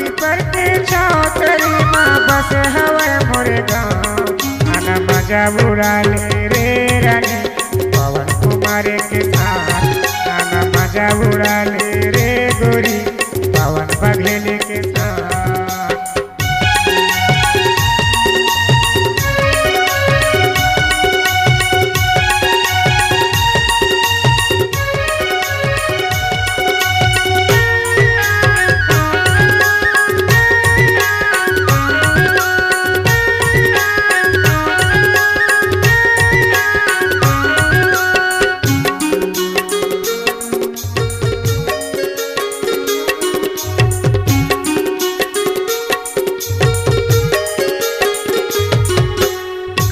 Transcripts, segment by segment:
पीपर के छावतरी माँ बस हवा मोरे गाँव आना मजा उड़ा ले रे रानी पवन कुमार के साथ आना मजा उड़ा ले रे गोरी पवन बघेल के साथ।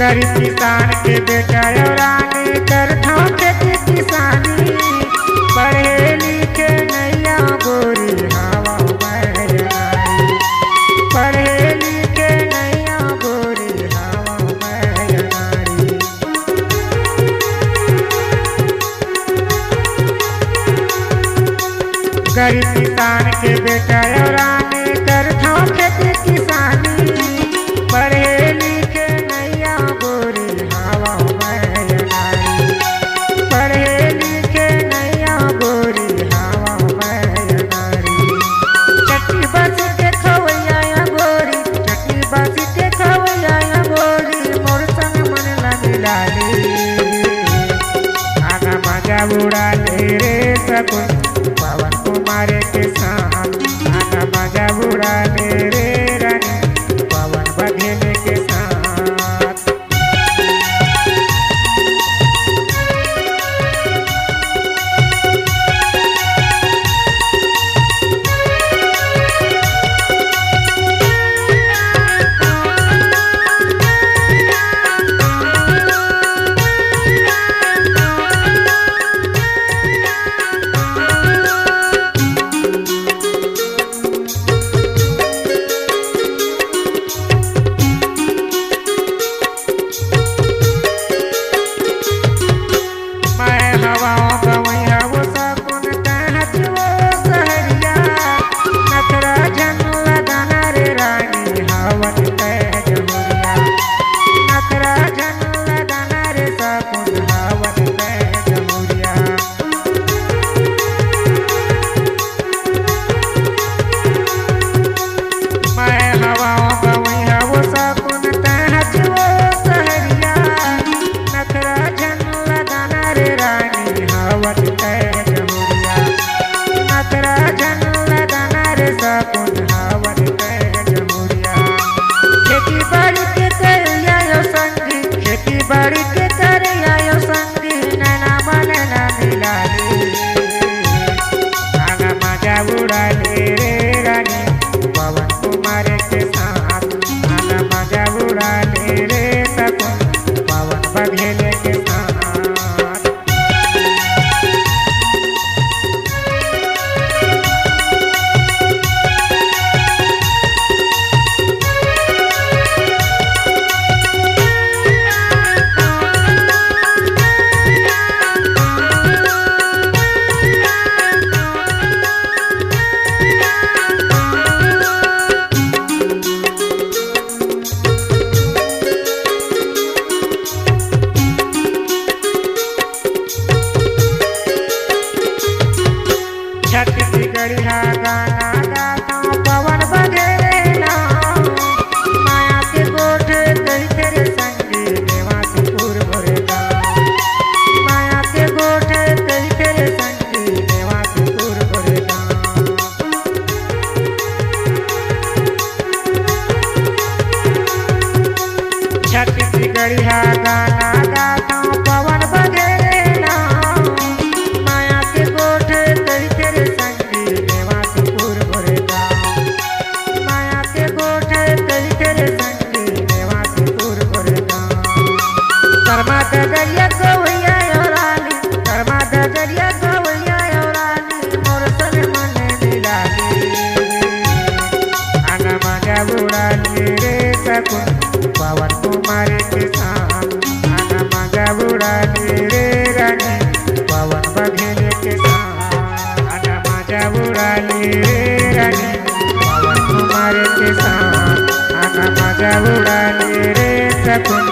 गरीब किसान के बेटा रानी करता खेती किसानी पढ़े लिखे नैया गोरी हवा में आई पढ़े लिखे नैया गोरी हवा में आई। गरीब किसान के बेटा रानी करता खेती किसानी पढ़े लिखे नैया गोरी हवा में आई पढ़े लिखे नैया गोरी हवा में आई। चट्टी बस के खवैया गोरी चट्टी बस के खवैया गोरी मोर संग मन लगिला रे आना मजा उड़ा ले रे सकुन पवन कुमार के साथ आना मजा उड़ा ले रे रानी पवन बघेल के साथ। गढ़िया गाना गाता पवन बघेला माया के गोठे कई तेरे संगी देवासपुर गोरेगा माया के गोठे कई तेरे संगी देवासपुर गोरेगा कर्मा दरिया गवैया रानी कर्मा दरिया गवैया रानी मोर सन मन मिला आना मजा उड़ा रे सकुन पवन कुमार के साथ। उड़ा ले रे सकुन